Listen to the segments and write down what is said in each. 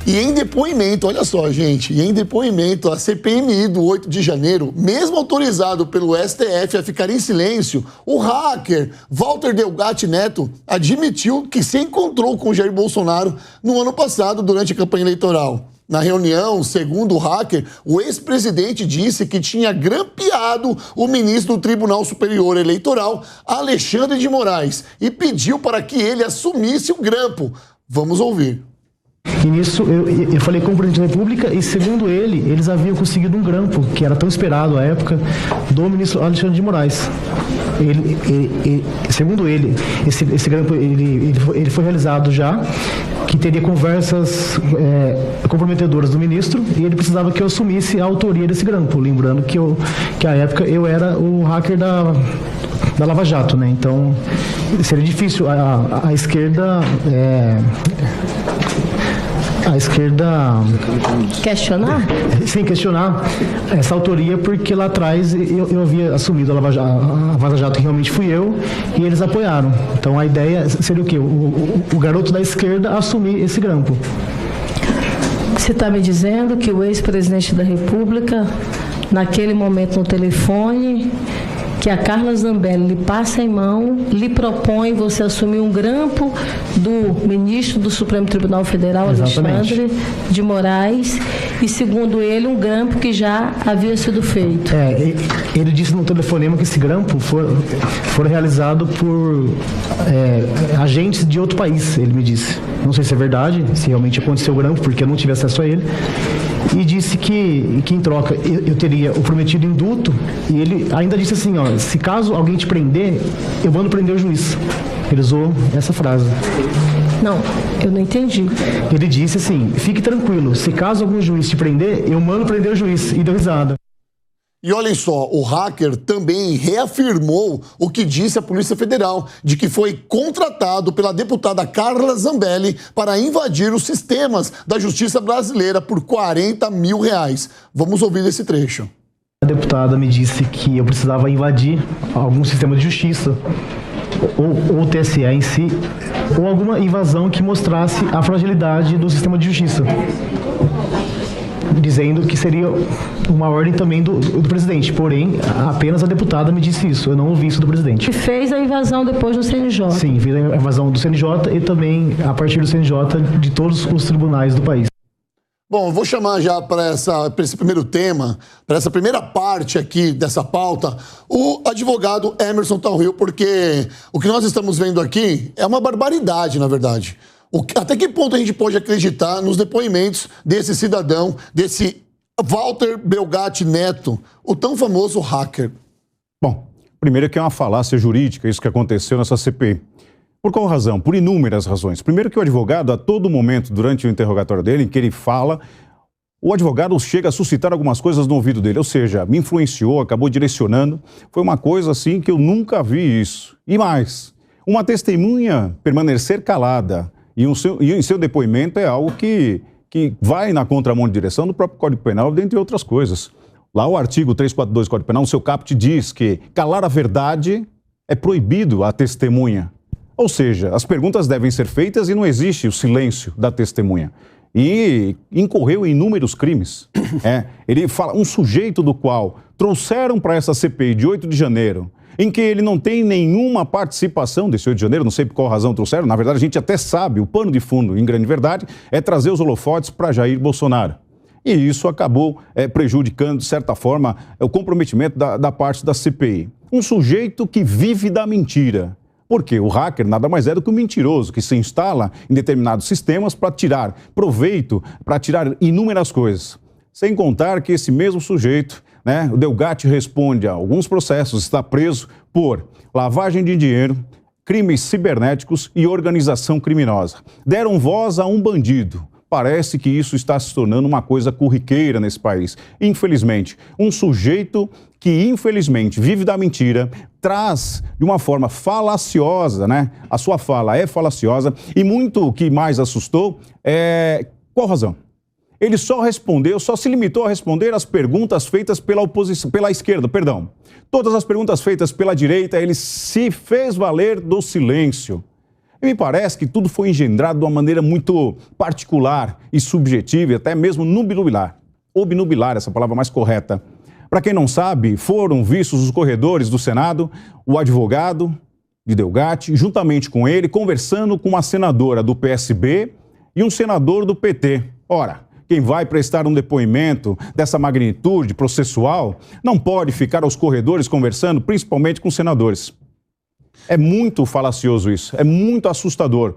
E em depoimento, olha só, gente, e em depoimento, a CPMI do 8 de janeiro, mesmo autorizado pelo STF a ficar em silêncio, o hacker Walter Delgatti Neto admitiu que se encontrou com Jair Bolsonaro no ano passado durante a campanha eleitoral. Na reunião, segundo o hacker, o ex-presidente disse que tinha grampeado o ministro do Tribunal Superior Eleitoral, Alexandre de Moraes, e pediu para que ele assumisse o grampo. Vamos ouvir. E nisso eu falei com o presidente da República e, segundo ele, eles haviam conseguido um grampo, que era tão esperado à época, do ministro Alexandre de Moraes. Segundo ele, esse grampo ele foi realizado já, que teria conversas comprometedoras do ministro, e ele precisava que eu assumisse a autoria desse grampo, lembrando que à época eu era o hacker da Lava Jato, né? Então seria difícil a esquerda questionar? Sim, questionar essa autoria, porque lá atrás eu havia assumido a Lava Jato, que realmente fui eu, e eles apoiaram. Então a ideia seria o quê? O garoto da esquerda assumir esse grampo. Você está me dizendo que o ex-presidente da República, naquele momento no telefone, que a Carla Zambelli lhe passa em mão, lhe propõe você assumir um grampo do ministro do Supremo Tribunal Federal, Exatamente. Alexandre de Moraes, e, segundo ele, um grampo que já havia sido feito. Ele disse no telefonema que esse grampo foi realizado por agentes de outro país, ele me disse. Não sei se é verdade, se realmente aconteceu o grampo, porque eu não tive acesso a ele. E disse que em troca eu teria o prometido indulto, e ele ainda disse assim, ó, se caso alguém te prender, eu mando prender o juiz. Ele usou essa frase. Não, eu não entendi. Ele disse assim, fique tranquilo, se caso algum juiz te prender, eu mando prender o juiz. E deu risada. E olhem só, o hacker também reafirmou o que disse a Polícia Federal, de que foi contratado pela deputada Carla Zambelli para invadir os sistemas da justiça brasileira por R$40 mil. Vamos ouvir esse trecho. A deputada me disse que eu precisava invadir algum sistema de justiça, ou o TSE em si, ou alguma invasão que mostrasse a fragilidade do sistema de justiça, dizendo que seria uma ordem também do presidente. Porém, apenas a deputada me disse isso, eu não ouvi isso do presidente. E fez a invasão depois do CNJ. Sim, fez a invasão do CNJ e também, a partir do CNJ, de todos os tribunais do país. Bom, eu vou chamar já para esse primeiro tema, para essa primeira parte aqui dessa pauta, o advogado Emerson Talril, porque o que nós estamos vendo aqui é uma barbaridade, na verdade. Até que ponto a gente pode acreditar nos depoimentos desse cidadão, desse Walter Delgatti Neto, o tão famoso hacker? Bom, primeiro que é uma falácia jurídica isso que aconteceu nessa CPI. Por qual razão? Por inúmeras razões. Primeiro que o advogado, a todo momento, durante o interrogatório dele, em que ele fala, o advogado chega a suscitar algumas coisas no ouvido dele, ou seja, me influenciou, acabou direcionando. Foi uma coisa assim que eu nunca vi isso. E mais, uma testemunha permanecer calada e em seu depoimento é algo que vai na contramão de direção do próprio Código Penal, dentre outras coisas. Lá o artigo 342 do Código Penal, no seu caput, diz que calar a verdade é proibido à testemunha. Ou seja, as perguntas devem ser feitas e não existe o silêncio da testemunha. E incorreu em inúmeros crimes. Ele fala, um sujeito do qual trouxeram para essa CPI de 8 de janeiro, em que ele não tem nenhuma participação desse 8 de janeiro, não sei por qual razão trouxeram, na verdade a gente até sabe, o pano de fundo, em grande verdade, é trazer os holofotes para Jair Bolsonaro. E isso acabou prejudicando, de certa forma, o comprometimento da parte da CPI. Um sujeito que vive da mentira. Porque o hacker nada mais é do que um mentiroso que se instala em determinados sistemas para tirar proveito, para tirar inúmeras coisas. Sem contar que esse mesmo sujeito, o Delgatti, responde a alguns processos, está preso por lavagem de dinheiro, crimes cibernéticos e organização criminosa. Deram voz a um bandido. Parece que isso está se tornando uma coisa corriqueira nesse país. Infelizmente, um sujeito que, infelizmente, vive da mentira, traz de uma forma falaciosa, A sua fala é falaciosa e muito o que mais assustou é... Qual razão? Ele só se limitou a responder as perguntas feitas pela esquerda, perdão. Todas as perguntas feitas pela direita, ele se fez valer do silêncio. E me parece que tudo foi engendrado de uma maneira muito particular e subjetiva, e até mesmo nubilubilar. Obnubilar, essa palavra mais correta. Para quem não sabe, foram vistos os corredores do Senado, o advogado de Delgatti, juntamente com ele, conversando com uma senadora do PSB e um senador do PT. Ora, quem vai prestar um depoimento dessa magnitude processual não pode ficar aos corredores conversando, principalmente com senadores. É muito falacioso isso, é muito assustador.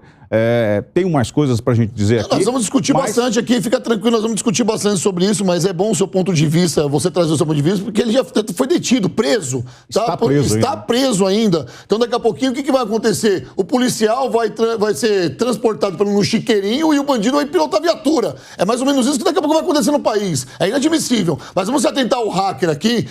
Tem mais coisas para a gente dizer aqui. Nós vamos discutir bastante aqui, fica tranquilo, nós vamos discutir bastante sobre isso, mas é bom o seu ponto de vista, você trazer o seu ponto de vista, porque ele já foi detido, preso. Está preso ainda. Então daqui a pouquinho o que vai acontecer? O policial vai ser transportado pelo chiqueirinho e o bandido vai pilotar a viatura. É mais ou menos isso que daqui a pouco vai acontecer no país. É inadmissível. Mas vamos se atentar ao hacker aqui,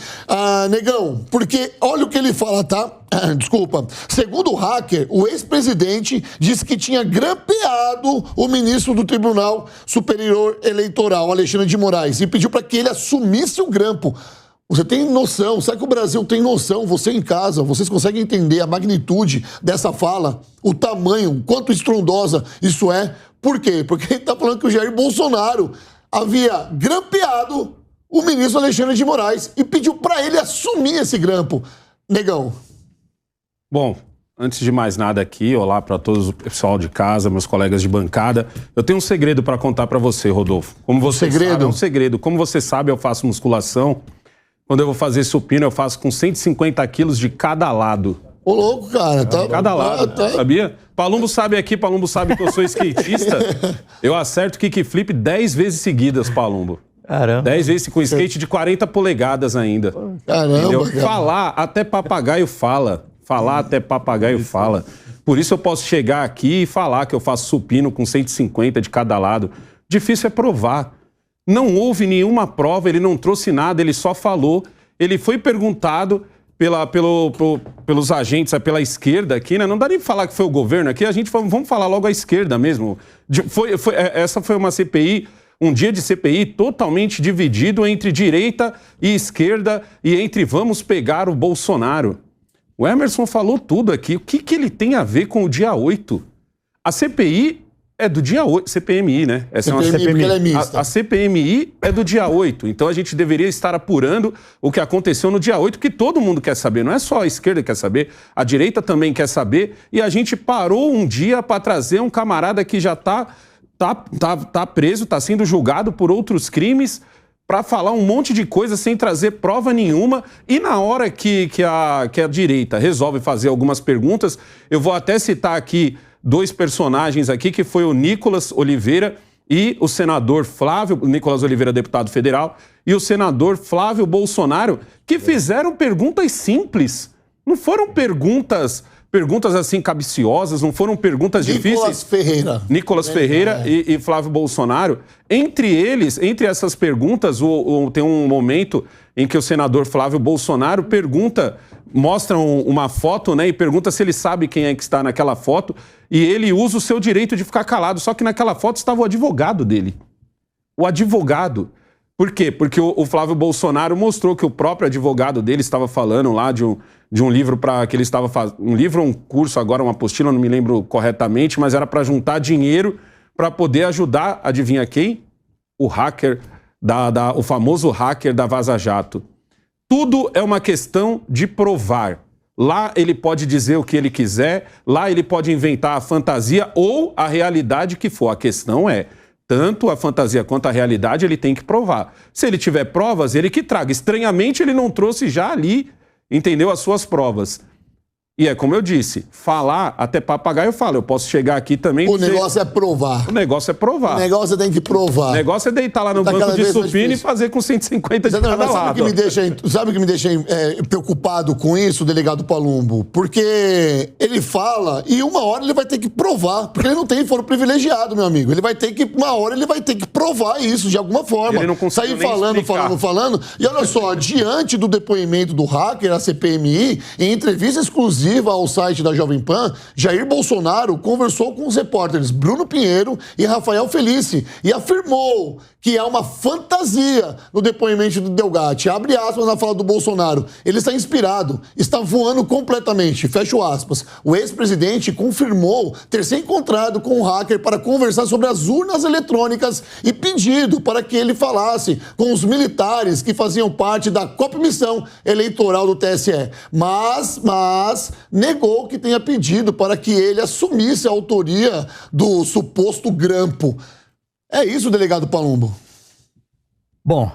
Negão, porque olha o que ele fala, tá? Desculpa. Segundo o hacker, o ex-presidente disse que tinha grampeado o ministro do Tribunal Superior Eleitoral, Alexandre de Moraes, e pediu para que ele assumisse o grampo. Você tem noção, sabe que o Brasil tem noção, você em casa, vocês conseguem entender a magnitude dessa fala, o tamanho, quanto estrondosa isso é? Por quê? Porque ele está falando que o Jair Bolsonaro havia grampeado o ministro Alexandre de Moraes e pediu para ele assumir esse grampo. Negão. Bom, antes de mais nada aqui, olá para todos o pessoal de casa, meus colegas de bancada. Eu tenho um segredo para contar para você, Rodolfo. Como você sabe, é um segredo. Como você sabe, eu faço musculação. Quando eu vou fazer supino, eu faço com 150 quilos de cada lado. Ô, louco, cara. Tá... Cada lado, sabia? Palumbo sabe aqui, Palumbo sabe que eu sou skatista. Eu acerto kickflip 10 vezes seguidas, Palumbo. Caramba. 10 vezes com skate de 40 polegadas ainda. Caramba, cara. Falar, até papagaio fala. Falar até papagaio fala. Por isso eu posso chegar aqui e falar que eu faço supino com 150 de cada lado. Difícil é provar. Não houve nenhuma prova, ele não trouxe nada, ele só falou. Ele foi perguntado pelos agentes, pela esquerda aqui, né? Não dá nem pra falar que foi o governo aqui, vamos falar logo a esquerda mesmo. Essa foi uma CPI, um dia de CPI totalmente dividido entre direita e esquerda e entre vamos pegar o Bolsonaro. O Emerson falou tudo aqui. O que ele tem a ver com o dia 8? A CPI é do dia 8. CPMI, né? Essa CPMI, é uma CPMI. Ela é mista. A CPMI é do dia 8. Então a gente deveria estar apurando o que aconteceu no dia 8, que todo mundo quer saber. Não é só a esquerda que quer saber, a direita também quer saber. E a gente parou um dia para trazer um camarada que já tá preso, está sendo julgado por outros crimes, para falar um monte de coisa sem trazer prova nenhuma. E na hora que a direita resolve fazer algumas perguntas, eu vou até citar aqui 2 personagens aqui, que foi o Nicolas Oliveira e o senador Flávio, Nicolas Oliveira, deputado federal, e o senador Flávio Bolsonaro, que fizeram perguntas simples. Não foram perguntas assim cabiciosas, não foram perguntas difíceis. Nicolas Ferreira e Flávio Bolsonaro. Entre eles, entre essas perguntas, tem um momento em que o senador Flávio Bolsonaro mostra uma foto, né, e pergunta se ele sabe quem é que está naquela foto, e ele usa o seu direito de ficar calado, só que naquela foto estava o advogado dele. O advogado. Por quê? Porque o Flávio Bolsonaro mostrou que o próprio advogado dele estava falando lá de um livro para que ele estava fazendo. Um livro ou um curso, agora uma apostila, não me lembro corretamente, mas era para juntar dinheiro para poder ajudar, adivinha quem? O hacker, o famoso hacker da Vaza Jato. Tudo é uma questão de provar. Lá ele pode dizer o que ele quiser, lá ele pode inventar a fantasia ou a realidade que for. A questão é, tanto a fantasia quanto a realidade ele tem que provar. Se ele tiver provas, ele que traga. Estranhamente, ele não trouxe já ali, entendeu, as suas provas. E é como eu disse, falar, até papagaio fala, eu posso chegar aqui também... O negócio é provar. O negócio é provar. O negócio tem que provar. O negócio é deitar lá no banco de supino e fazer com 150 de cada lado. Sabe o que me deixa preocupado com isso, delegado Palumbo? Porque ele fala e uma hora ele vai ter que provar. Porque ele não tem foro privilegiado, meu amigo. Uma hora ele vai ter que provar isso de alguma forma. Ele não consegue falando. E olha só, diante do depoimento do hacker, a CPMI, em entrevista exclusiva, exclusiva ao site da Jovem Pan, Jair Bolsonaro conversou com os repórteres Bruno Pinheiro e Rafael Felice e afirmou que é uma fantasia no depoimento do Delgatti. Abre aspas na fala do Bolsonaro. Ele está inspirado, está voando completamente. Fecho aspas. O ex-presidente confirmou ter se encontrado com o hacker para conversar sobre as urnas eletrônicas e pedido para que ele falasse com os militares que faziam parte da comissão eleitoral do TSE. Mas negou que tenha pedido para que ele assumisse a autoria do suposto grampo. É isso, delegado Palumbo? Bom,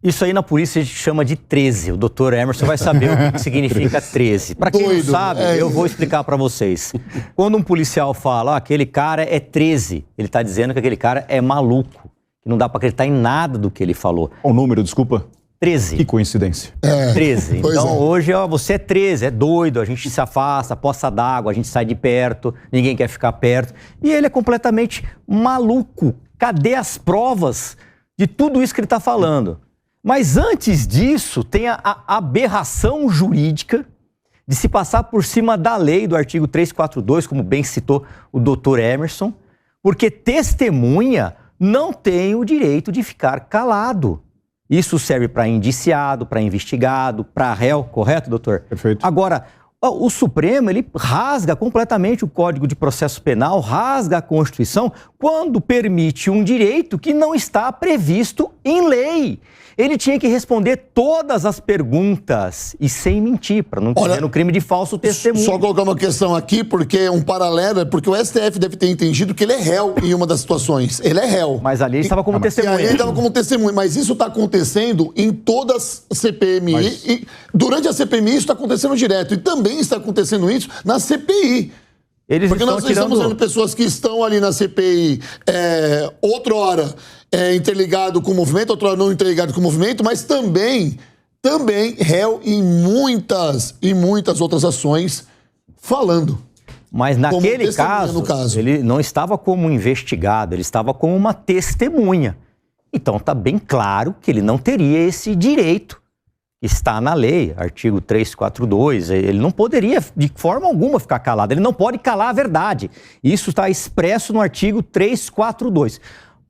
isso aí na polícia a gente chama de 13. O doutor Emerson vai saber o que significa 13. Para quem não sabe, eu vou explicar para vocês. Quando um policial fala, aquele cara é 13, ele está dizendo que aquele cara é maluco. Que não dá para acreditar em nada do que ele falou. O número, desculpa? 13. Que coincidência. 13. Então hoje, você é 13, é doido, a gente se afasta, poça d'água, a gente sai de perto, ninguém quer ficar perto. E ele é completamente maluco. Cadê as provas de tudo isso que ele está falando? Mas antes disso, tem a aberração jurídica de se passar por cima da lei do artigo 342, como bem citou o doutor Emerson, porque testemunha não tem o direito de ficar calado. Isso serve para indiciado, para investigado, para réu, correto, doutor? Perfeito. Agora, o Supremo, ele rasga completamente o Código de Processo Penal, rasga a Constituição, quando permite um direito que não está previsto em lei. Ele tinha que responder todas as perguntas e sem mentir, para não correr no crime de falso testemunho. Só colocar uma questão aqui, porque um paralelo, porque o STF deve ter entendido que ele é réu em uma das situações. Ele é réu. Mas ali ele estava como testemunha. Ele estava como testemunha, mas isso está acontecendo em todas as CPMI. E durante a CPMI isso está acontecendo direto. E também está acontecendo isso na CPI. Porque nós estamos vendo pessoas que estão ali na CPI, outrora interligado com o movimento, outrora não interligado com o movimento, mas também réu em muitas outras ações falando. Mas naquele caso, ele não estava como investigado, ele estava como uma testemunha. Então está bem claro que ele não teria esse direito. Está na lei, artigo 342, ele não poderia de forma alguma ficar calado, ele não pode calar a verdade. Isso está expresso no artigo 342.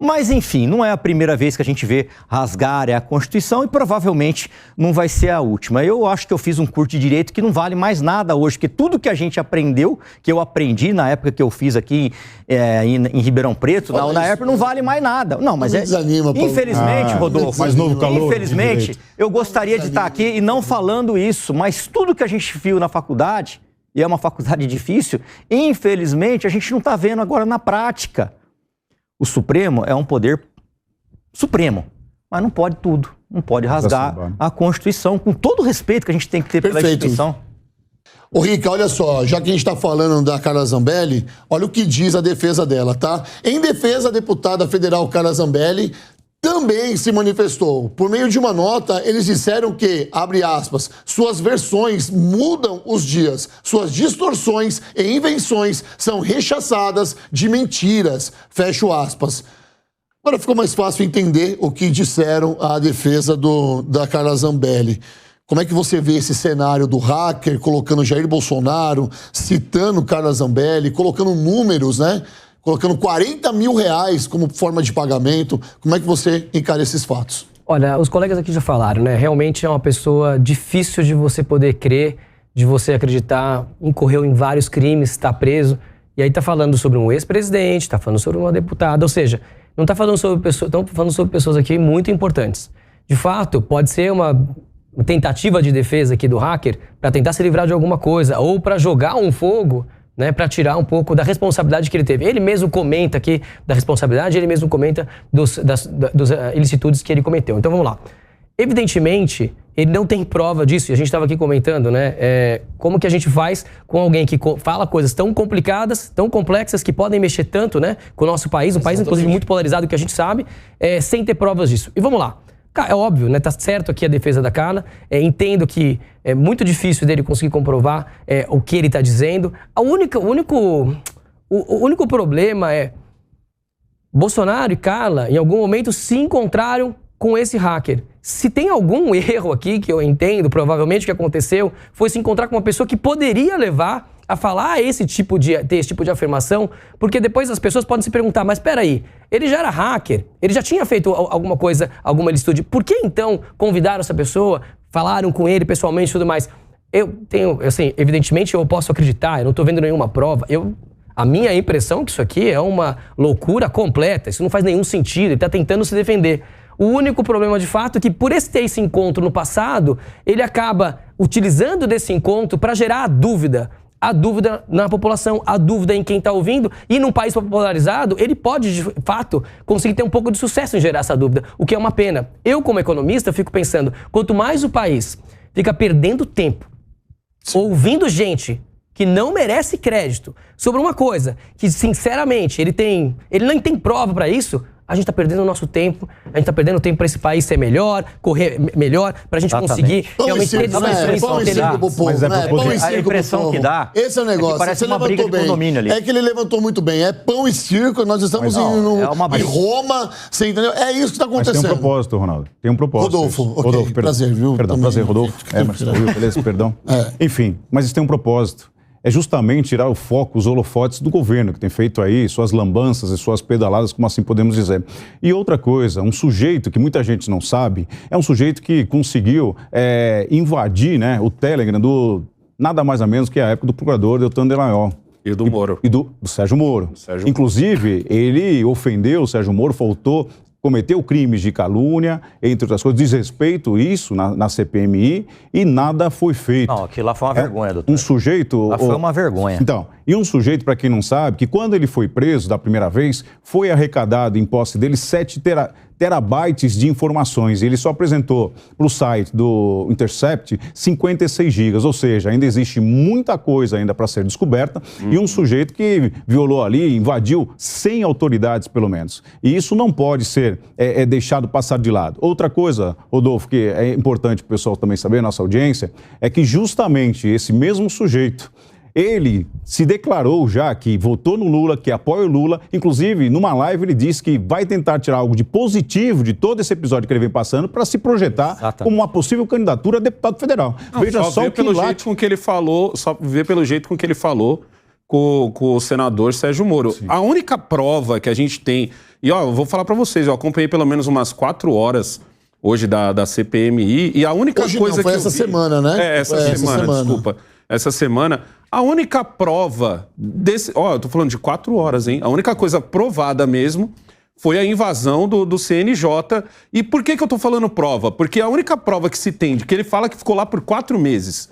Mas, enfim, não é a primeira vez que a gente vê rasgar a Constituição e provavelmente não vai ser a última. Eu acho que eu fiz um curso de direito que não vale mais nada hoje, porque tudo que a gente aprendeu, que eu aprendi na época que eu fiz aqui em Ribeirão Preto, na época não vale mais nada. Não, mas infelizmente, Rodolfo, mais novo calor infelizmente, eu gostaria de estar aqui e não falando isso, mas tudo que a gente viu na faculdade, e é uma faculdade difícil, infelizmente a gente não está vendo agora na prática. O Supremo é um poder supremo, mas não pode tudo. Não pode rasgar a Constituição, com todo o respeito que a gente tem que ter pela instituição. Ô, Rica, olha só, já que a gente está falando da Carla Zambelli, olha o que diz a defesa dela, tá? Em defesa, a deputada federal Carla Zambelli também se manifestou. Por meio de uma nota, eles disseram que, abre aspas, suas versões mudam os dias, suas distorções e invenções são rechaçadas de mentiras, fecho aspas. Agora ficou mais fácil entender o que disseram a defesa da Carla Zambelli. Como é que você vê esse cenário do hacker colocando Jair Bolsonaro, citando Carla Zambelli, colocando números, né? Colocando R$40 mil como forma de pagamento. Como é que você encara esses fatos? Olha, os colegas aqui já falaram, né? Realmente é uma pessoa difícil de você poder crer, de você acreditar, incorreu em vários crimes, está preso. E aí está falando sobre um ex-presidente, está falando sobre uma deputada, ou seja, não está falando sobre pessoas, estão falando sobre pessoas aqui muito importantes. De fato, pode ser uma tentativa de defesa aqui do hacker para tentar se livrar de alguma coisa ou para jogar um fogo, né, para tirar um pouco da responsabilidade que ele teve. Ele mesmo comenta aqui da responsabilidade, ele mesmo comenta das ilicitudes que ele cometeu. Então vamos lá. Evidentemente, ele não tem prova disso, e a gente estava aqui comentando, né? Como que a gente faz com alguém que fala coisas tão complicadas, tão complexas, que podem mexer tanto, né, com o nosso país, um país inclusive muito polarizado, que a gente sabe, sem ter provas disso. E vamos lá. É óbvio, né? Tá certo aqui a defesa da Carla. Entendo que é muito difícil dele conseguir comprovar o que ele está dizendo. O único problema é Bolsonaro e Carla, em algum momento, se encontraram com esse hacker. Se tem algum erro aqui, que eu entendo, provavelmente o que aconteceu, foi se encontrar com uma pessoa que poderia levar a falar ter esse tipo de afirmação, porque depois as pessoas podem se perguntar, mas peraí, ele já era hacker, ele já tinha feito alguma coisa, alguma licitude, por que então convidaram essa pessoa, falaram com ele pessoalmente e tudo mais? Eu tenho, assim, evidentemente eu posso acreditar, eu não estou vendo nenhuma prova, a minha impressão é que isso aqui é uma loucura completa, isso não faz nenhum sentido, ele está tentando se defender. O único problema de fato é que por ter esse encontro no passado, ele acaba utilizando desse encontro para gerar a dúvida na população, a dúvida em quem está ouvindo, e num país popularizado, ele pode, de fato, conseguir ter um pouco de sucesso em gerar essa dúvida, o que é uma pena. Eu, como economista, fico pensando, quanto mais o país fica perdendo tempo, ouvindo gente que não merece crédito sobre uma coisa que, sinceramente, ele nem tem prova para isso, a gente está perdendo o nosso tempo, a gente está perdendo tempo para esse país ser melhor, correr melhor, para a gente conseguir realmente ter discussões inteligentes. A impressão que dá. Esse é o negócio. Parece uma briga de condomínio ali. É que ele levantou muito bem. É pão e circo, nós estamos em Roma, você entendeu? É isso que está acontecendo. Mas tem um propósito, Ronaldo. Tem um propósito. Rodolfo, prazer, viu? Perdão, prazer, Rodolfo. Beleza, perdão. Enfim, mas isso tem um propósito. É justamente tirar o foco, os holofotes do governo, que tem feito aí suas lambanças e suas pedaladas, como assim podemos dizer. E outra coisa, um sujeito que muita gente não sabe, é um sujeito que conseguiu invadir, né, o Telegram do nada mais ou menos que a época do procurador Deltan Dallagnol. E do Moro. E do Sérgio Moro. Inclusive, ele ofendeu o Sérgio Moro, cometeu crimes de calúnia, entre outras coisas, desrespeito isso na CPMI, e nada foi feito. Não, aquilo lá foi uma vergonha, doutor. Um sujeito... Lá foi uma vergonha. Então, e um sujeito, para quem não sabe, que quando ele foi preso da primeira vez, foi arrecadado em posse dele 7 terabytes de informações. Ele só apresentou para o site do Intercept 56 gigas, ou seja, ainda existe muita coisa ainda para ser descoberta, e um sujeito que violou ali, invadiu 100 autoridades pelo menos. E isso não pode ser deixado passar de lado. Outra coisa, Rodolfo, que é importante o pessoal também saber, nossa audiência, é que justamente esse mesmo sujeito, ele se declarou já que votou no Lula, que apoia o Lula. Inclusive, numa live, ele disse que vai tentar tirar algo de positivo de todo esse episódio que ele vem passando para se projetar como uma possível candidatura a deputado federal. Veja só pelo jeito com que ele falou, só ver pelo jeito com que ele falou com o senador Sérgio Moro. Sim. A única prova que a gente tem... E, eu vou falar para vocês, eu acompanhei pelo menos umas 4 horas hoje da CPMI, e a única coisa que foi essa semana, né? Essa semana, desculpa. Essa semana, a única prova desse... eu tô falando de 4 horas, hein? A única coisa provada mesmo foi a invasão do CNJ. E por que eu tô falando prova? Porque a única prova que se tem, de que ele fala que ficou lá por 4 meses,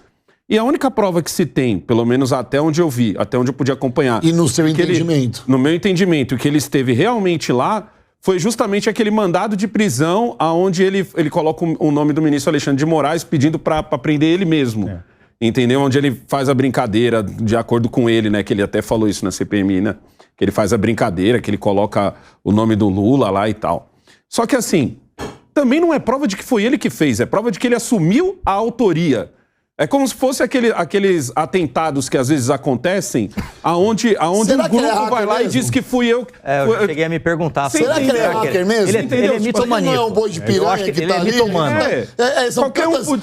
e a única prova que se tem, pelo menos até onde eu vi, até onde eu pude acompanhar... E no seu entendimento? No meu entendimento, que ele esteve realmente lá, foi justamente aquele mandado de prisão onde ele coloca o nome do ministro Alexandre de Moraes pedindo para prender ele mesmo. Entendeu? Onde ele faz a brincadeira, de acordo com ele, né? Que ele até falou isso na CPMI, né? Que ele faz a brincadeira, que ele coloca o nome do Lula lá e tal. Só que assim, também não é prova de que foi ele que fez, é prova de que ele assumiu a autoria. É como se fosse aqueles atentados que às vezes acontecem, aonde um grupo vai lá mesmo? E diz que fui eu... eu cheguei a me perguntar. Será que ele é hacker mesmo? Ele é mitomaníaco. Não é um boi de piranha que tá ali?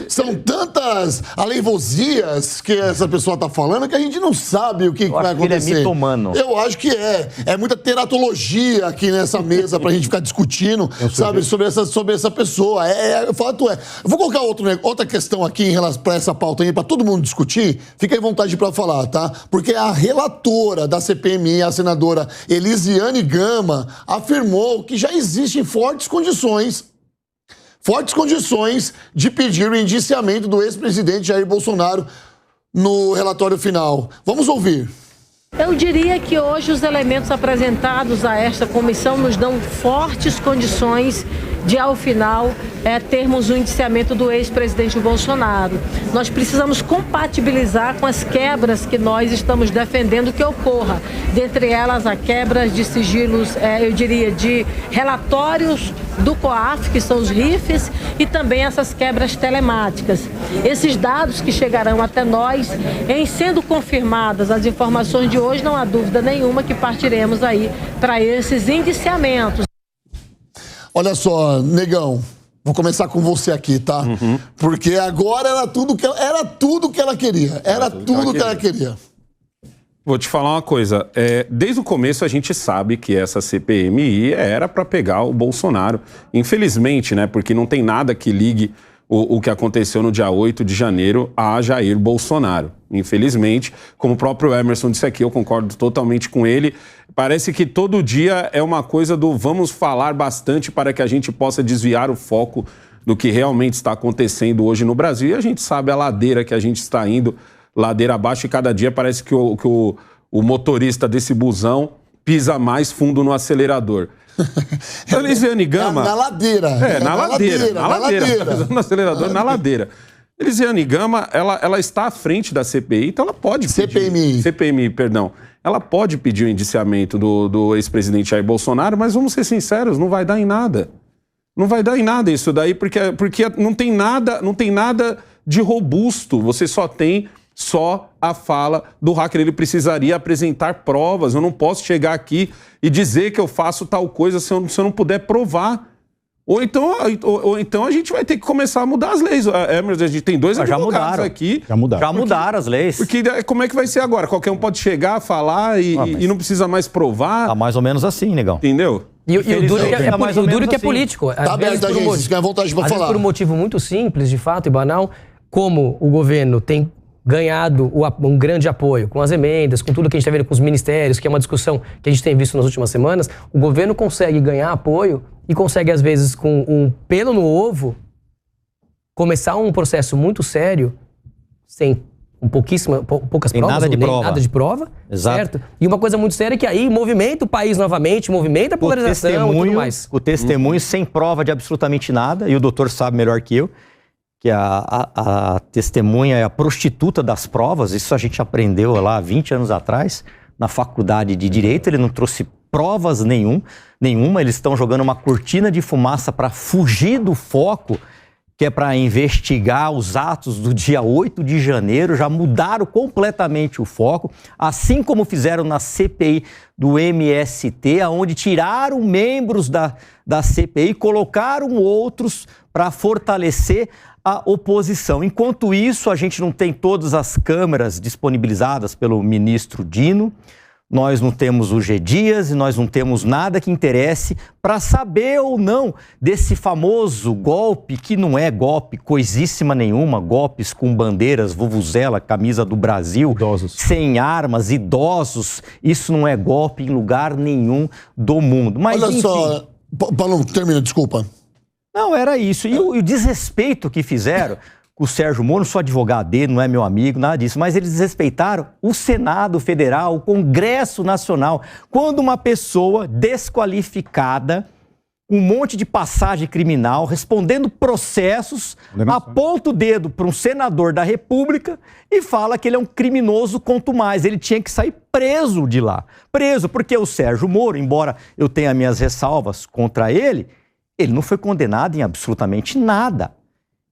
São tantas alevosias que essa pessoa tá falando que a gente não sabe o que vai acontecer. Ele é mitomano. Eu acho que é. É muita teratologia aqui nessa mesa pra gente ficar discutindo, sabe, sobre essa pessoa. O fato é... Eu vou colocar outra questão aqui em relação a essa pauta aí para todo mundo discutir, fique à vontade para falar, tá? Porque a relatora da CPMI, a senadora Elisiane Gama, afirmou que já existem fortes condições de pedir o indiciamento do ex-presidente Jair Bolsonaro no relatório final. Vamos ouvir. Eu diria que hoje os elementos apresentados a esta comissão nos dão fortes condições de, ao final, termos o indiciamento do ex-presidente Bolsonaro. Nós precisamos compatibilizar com as quebras que nós estamos defendendo que ocorra. Dentre elas, a quebra de sigilos, eu diria, de relatórios do COAF, que são os RIFs, e também essas quebras telemáticas. Esses dados que chegarão até nós, em sendo confirmadas as informações de hoje, não há dúvida nenhuma que partiremos aí para esses indiciamentos. Olha só, Negão, Vou começar com você aqui, tá? Porque agora era tudo que ela queria. Era tudo que ela queria. Vou te falar uma coisa. Desde o começo a gente sabe que essa CPMI era para pegar o Bolsonaro. Infelizmente, né? Porque não tem nada que ligue o que aconteceu no dia 8 de janeiro a Jair Bolsonaro. Infelizmente, como o próprio Emerson disse aqui, eu concordo totalmente com ele. Parece que todo dia é uma coisa do vamos falar bastante para que a gente possa desviar o foco do que realmente está acontecendo hoje no Brasil. E a gente sabe a ladeira que a gente está indo, ladeira abaixo, e cada dia parece que o motorista desse busão pisa mais fundo no acelerador. A Elisiane Gama... Na ladeira. Na ladeira. No acelerador, na ladeira. Elisiane Gama, ela está à frente da CPI, então ela pode pedir... CPMI, perdão. Ela pode pedir o indiciamento do ex-presidente Jair Bolsonaro, mas vamos ser sinceros, não vai dar em nada. Não vai dar em nada isso daí, porque não tem nada de robusto. Você só tem a fala do hacker. Ele precisaria apresentar provas. Eu não posso chegar aqui e dizer que eu faço tal coisa se eu não puder provar. Ou então a gente vai ter que começar a mudar as leis. Emerson, a gente tem dois advogados aqui. Já mudaram as leis. Porque como é que vai ser agora? Qualquer um pode chegar, falar e não precisa mais provar. Tá mais ou menos assim, negão. Entendeu? E o duro que é político. Tá aberto a gente, fica à vontade pra falar. Por um motivo muito simples, de fato, e banal, como o governo tem ganhado um grande apoio com as emendas, com tudo que a gente está vendo com os ministérios, que é uma discussão que a gente tem visto nas últimas semanas, o governo consegue ganhar apoio e consegue, às vezes, com um pelo no ovo, começar um processo muito sério, sem poucas provas, nada de prova, exato. Certo? E uma coisa muito séria é que aí movimenta o país novamente, movimenta a polarização e tudo mais. O testemunho sem prova de absolutamente nada, e o doutor sabe melhor que eu, que a testemunha é a prostituta das provas. Isso a gente aprendeu lá 20 anos atrás, na faculdade de Direito. Ele não trouxe provas nenhuma. Eles estão jogando uma cortina de fumaça para fugir do foco, que é para investigar os atos do dia 8 de janeiro. Já mudaram completamente o foco, assim como fizeram na CPI do MST, onde tiraram membros da CPI, colocaram outros para fortalecer a oposição. Enquanto isso, a gente não tem todas as câmeras disponibilizadas pelo ministro Dino, nós não temos o G Dias e nós não temos nada que interesse para saber ou não desse famoso golpe, que não é golpe coisíssima nenhuma, golpes com bandeiras, vuvuzela, camisa do Brasil, idosos, sem armas, idosos. Isso não é golpe em lugar nenhum do mundo. Mas, olha enfim, só, Paulo, termina, desculpa. Não, era isso. E o desrespeito que fizeram com o Sérgio Moro, não sou advogado dele, não é meu amigo, nada disso, mas eles desrespeitaram o Senado Federal, o Congresso Nacional. Quando uma pessoa desqualificada, um monte de passagem criminal, respondendo processos, aponta o dedo para um senador da República e fala que ele é um criminoso quanto mais. Ele tinha que sair preso de lá. Preso, porque o Sérgio Moro, embora eu tenha minhas ressalvas contra ele não foi condenado em absolutamente nada.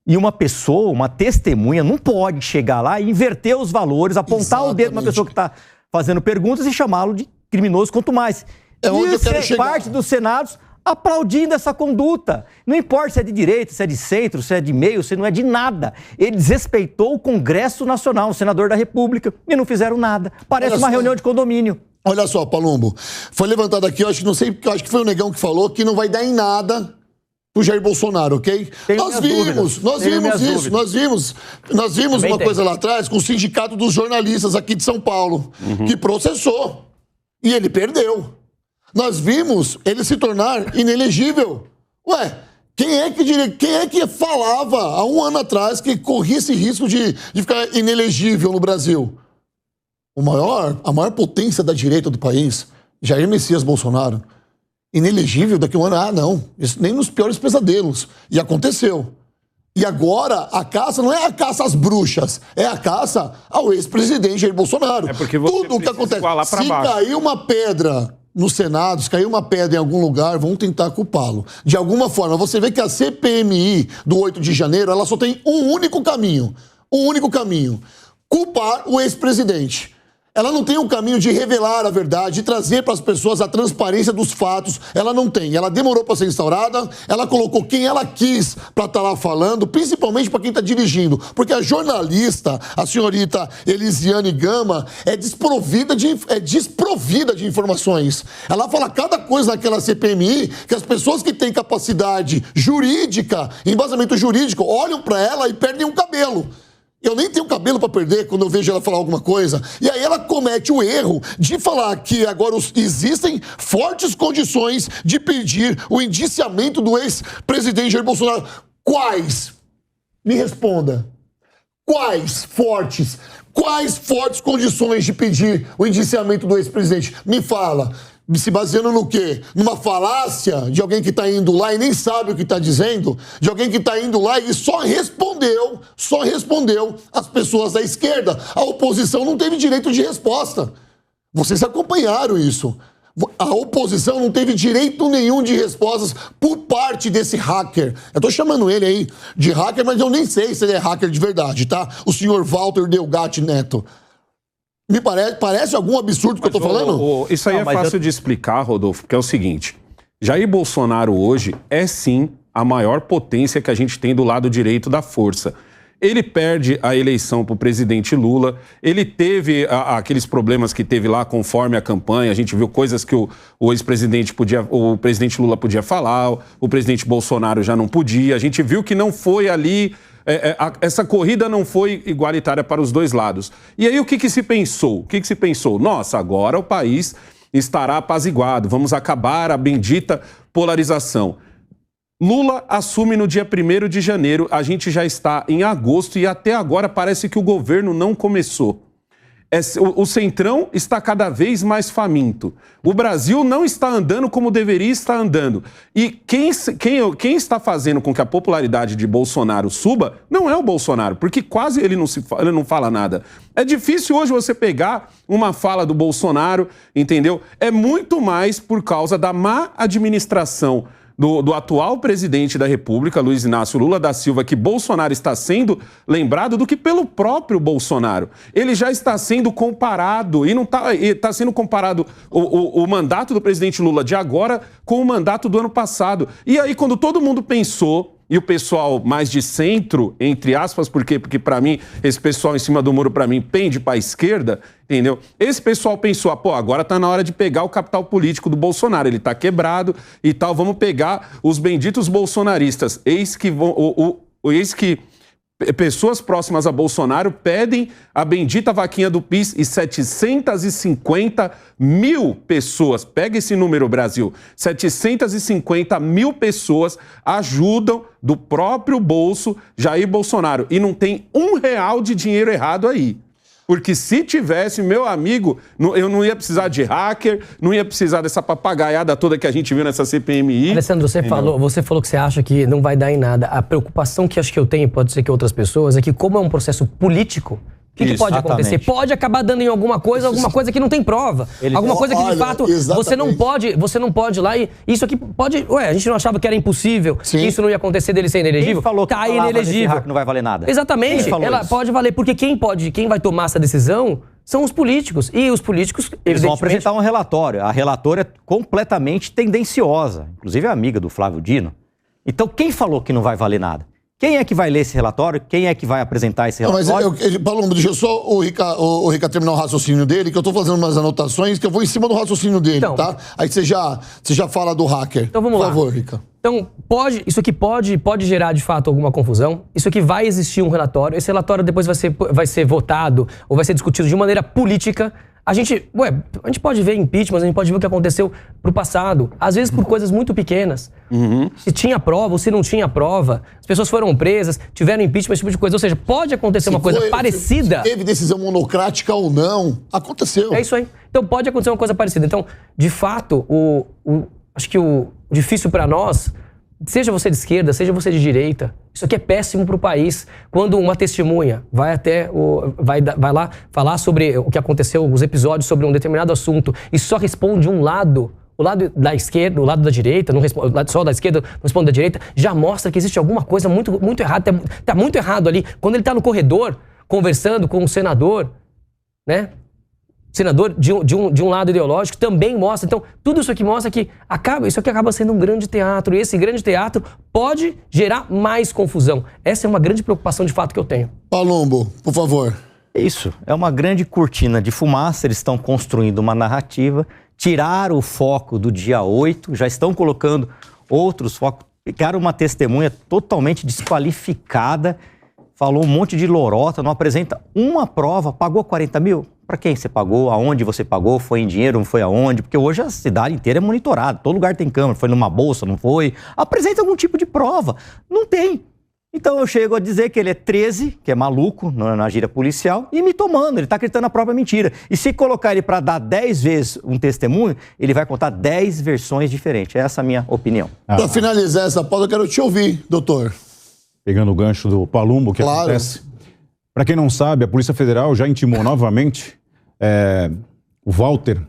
E uma pessoa, uma testemunha, não pode chegar lá e inverter os valores, apontar o dedo para uma pessoa que está fazendo perguntas e chamá-lo de criminoso quanto mais. É onde eu quero chegar. Parte dos senados aplaudindo essa conduta. Não importa se é de direita, se é de centro, se é de meio, se não é de nada. Ele desrespeitou o Congresso Nacional, o senador da República, e não fizeram nada. Parece uma reunião de condomínio. Olha só, Palumbo, foi levantado aqui, eu acho que foi o Negão que falou que não vai dar em nada pro Jair Bolsonaro, ok? Nós vimos uma coisa lá atrás com o Sindicato dos Jornalistas aqui de São Paulo, que processou, e ele perdeu. Nós vimos ele se tornar inelegível. Ué, quem é que falava há um ano atrás que corria esse risco de ficar inelegível no Brasil? A maior potência da direita do país, Jair Messias Bolsonaro, inelegível daqui a um ano. Não, isso nem nos piores pesadelos. E aconteceu. E agora a caça não é a caça às bruxas, é a caça ao ex-presidente Jair Bolsonaro. É porque você tudo o que acontece, se cair uma pedra no Senado, se cair uma pedra em algum lugar, vão tentar culpá-lo. De alguma forma, você vê que a CPMI do 8 de janeiro, ela só tem um único caminho. Culpar o ex-presidente. Ela não tem o caminho de revelar a verdade, de trazer para as pessoas a transparência dos fatos. Ela não tem. Ela demorou para ser instaurada, ela colocou quem ela quis para estar lá falando, principalmente para quem está dirigindo. Porque a jornalista, a senhorita Elisiane Gama, é desprovida de informações. Ela fala cada coisa naquela CPMI que as pessoas que têm capacidade jurídica, embasamento jurídico, olham para ela e perdem um cabelo. Eu nem tenho cabelo para perder quando eu vejo ela falar alguma coisa. E aí ela comete o erro de falar que agora existem fortes condições de pedir o indiciamento do ex-presidente Jair Bolsonaro. Quais? Me responda. Quais fortes condições de pedir o indiciamento do ex-presidente? Me fala. Se baseando no quê? Numa falácia de alguém que está indo lá e nem sabe o que está dizendo? De alguém que está indo lá e só respondeu as pessoas da esquerda. A oposição não teve direito de resposta. Vocês acompanharam isso. A oposição não teve direito nenhum de respostas por parte desse hacker. Eu tô chamando ele aí de hacker, mas eu nem sei se ele é hacker de verdade, tá? O senhor Walter Delgatti Neto. Me parece algum absurdo que eu tô falando? Isso aí é fácil de explicar, Rodolfo, porque é o seguinte. Jair Bolsonaro hoje é sim a maior potência que a gente tem do lado direito da força. Ele perde a eleição para o presidente Lula, ele teve aqueles problemas que teve lá conforme a campanha, a gente viu coisas que o ex-presidente o presidente Lula podia falar, o presidente Bolsonaro já não podia, a gente viu que não foi ali, essa corrida não foi igualitária para os dois lados. E aí o que se pensou? Nossa, agora o país estará apaziguado, vamos acabar a bendita polarização. Lula assume no dia 1º de janeiro, a gente já está em agosto e até agora parece que o governo não começou. O Centrão está cada vez mais faminto. O Brasil não está andando como deveria estar andando. E quem está fazendo com que a popularidade de Bolsonaro suba não é o Bolsonaro, porque quase ele não fala nada. É difícil hoje você pegar uma fala do Bolsonaro, entendeu? É muito mais por causa da má administração do atual presidente da República, Luiz Inácio Lula da Silva, que Bolsonaro está sendo lembrado, do que pelo próprio Bolsonaro. Ele já está sendo comparado, e não está sendo comparado o mandato do presidente Lula de agora com o mandato do ano passado. E aí, quando todo mundo pensou, e o pessoal mais de centro, entre aspas, porque para mim, esse pessoal em cima do muro, para mim, pende para a esquerda, entendeu? Esse pessoal pensou, agora está na hora de pegar o capital político do Bolsonaro, ele está quebrado e tal, vamos pegar os benditos bolsonaristas. Eis que pessoas próximas a Bolsonaro pedem a bendita vaquinha do PIS e 750 mil pessoas, pega esse número, Brasil, 750 mil pessoas ajudam do próprio bolso Jair Bolsonaro. E não tem R$1 de dinheiro errado aí. Porque se tivesse, meu amigo, eu não ia precisar de hacker, não ia precisar dessa papagaiada toda que a gente viu nessa CPMI. Alessandro, você falou que você acha que não vai dar em nada. A preocupação que acho que eu tenho, pode ser que outras pessoas, é que como é um processo político, o que pode acontecer? Pode acabar dando em alguma coisa que não tem prova. Alguma coisa que, de fato, você não pode ir lá e... Isso aqui pode... a gente não achava que era impossível. Sim. Isso não ia acontecer dele ser inelegível. Quem falou que inelegível. Não vai valer nada? Exatamente. Ela pode valer, porque quem vai tomar essa decisão são os políticos. E os políticos, eles vão apresentar um relatório. A relatora é completamente tendenciosa. Inclusive é amiga do Flávio Dino. Então, quem falou que não vai valer nada? Quem é que vai ler esse relatório? Quem é que vai apresentar esse relatório? Mas, Paulo, deixa eu só o Rica terminar o raciocínio dele, que eu tô fazendo umas anotações, que eu vou em cima do raciocínio dele, então, tá? Aí você já fala do hacker. Então vamos lá. Por favor, Rica. Então, isso aqui pode gerar, de fato, alguma confusão. Isso aqui vai existir um relatório. Esse relatório depois vai ser votado ou vai ser discutido de maneira política. A gente pode ver impeachment, a gente pode ver o que aconteceu pro passado. Às vezes por coisas muito pequenas. Se tinha prova ou se não tinha prova. As pessoas foram presas, tiveram impeachment, esse tipo de coisa. Ou seja, pode acontecer uma coisa parecida. Se teve decisão monocrática ou não, aconteceu. É isso aí. Então pode acontecer uma coisa parecida. Então, de fato, acho que o difícil para nós, seja você de esquerda, seja você de direita, isso aqui é péssimo para o país. Quando uma testemunha vai lá falar sobre o que aconteceu, os episódios sobre um determinado assunto e só responde um lado, o lado da esquerda, o lado da direita, não responde, só da esquerda não responde da direita, já mostra que existe alguma coisa muito, muito errada. Tá muito errado ali. Quando ele está no corredor conversando com um senador, né? senador de um lado ideológico, também mostra. Então, tudo isso aqui mostra que isso aqui acaba sendo um grande teatro. E esse grande teatro pode gerar mais confusão. Essa é uma grande preocupação de fato que eu tenho. Palumbo, por favor. Isso, é uma grande cortina de fumaça, eles estão construindo uma narrativa, tiraram o foco do dia 8, já estão colocando outros focos, pegaram uma testemunha totalmente desqualificada, falou um monte de lorota, não apresenta uma prova, pagou 40 mil? Para quem você pagou? Aonde você pagou? Foi em dinheiro? Não foi aonde? Porque hoje a cidade inteira é monitorada, todo lugar tem câmera, foi numa bolsa, não foi? Apresenta algum tipo de prova, não tem. Então eu chego a dizer que ele é 13, que é maluco na gíria policial, e me tomando, ele está acreditando na própria mentira. E se colocar ele para dar 10 vezes um testemunho, ele vai contar 10 versões diferentes. Essa é a minha opinião. Para finalizar essa pauta, eu quero te ouvir, doutor. Pegando o gancho do Palumbo, que acontece. Para quem não sabe, a Polícia Federal já intimou novamente o Walter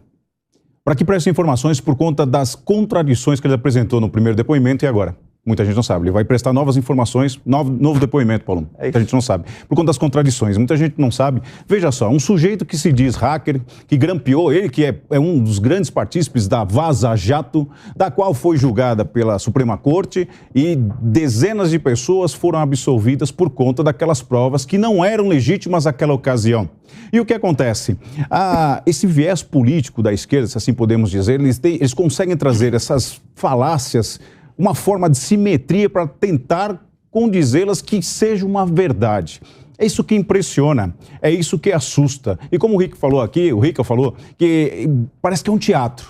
para que preste informações por conta das contradições que ele apresentou no primeiro depoimento e agora. Muita gente não sabe. Ele vai prestar novas informações, novo depoimento, Paulo. Muita gente não sabe. Por conta das contradições. Muita gente não sabe. Veja só, um sujeito que se diz hacker, que grampeou, ele que é um dos grandes partícipes da Vaza Jato, da qual foi julgada pela Suprema Corte e dezenas de pessoas foram absolvidas por conta daquelas provas que não eram legítimas naquela ocasião. E o que acontece? Esse viés político da esquerda, se assim podemos dizer, eles conseguem trazer essas falácias, uma forma de simetria para tentar condizê-las que seja uma verdade. É isso que impressiona, é isso que assusta. E como o Rick falou aqui, o Rick falou que parece que é um teatro.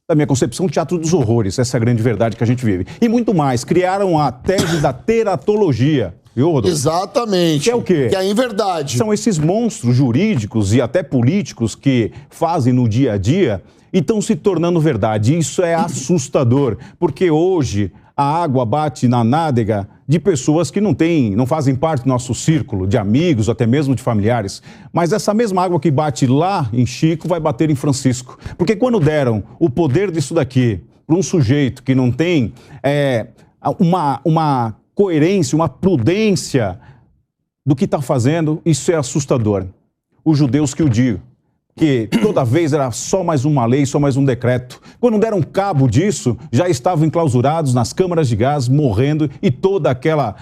Da minha concepção, um teatro dos horrores, essa é a grande verdade que a gente vive. E muito mais, criaram a tese da teratologia. Viu, Rodolfo? Exatamente. Que é o quê? Que é a inverdade. São esses monstros jurídicos e até políticos que fazem no dia a dia e estão se tornando verdade. Isso é assustador, porque hoje a água bate na nádega de pessoas que não fazem parte do nosso círculo de amigos, até mesmo de familiares. Mas essa mesma água que bate lá em Chico vai bater em Francisco. Porque quando deram o poder disso daqui para um sujeito que não tem uma coerência, uma prudência do que está fazendo, isso é assustador. Os judeus que o digam, que toda vez era só mais uma lei, só mais um decreto. Quando deram cabo disso, já estavam enclausurados nas câmaras de gás, morrendo, e toda aquela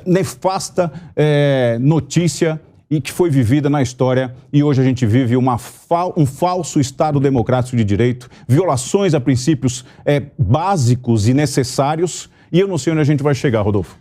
nefasta notícia e que foi vivida na história. E hoje a gente vive um falso Estado democrático de direito, violações a princípios básicos e necessários, e eu não sei onde a gente vai chegar, Rodolfo.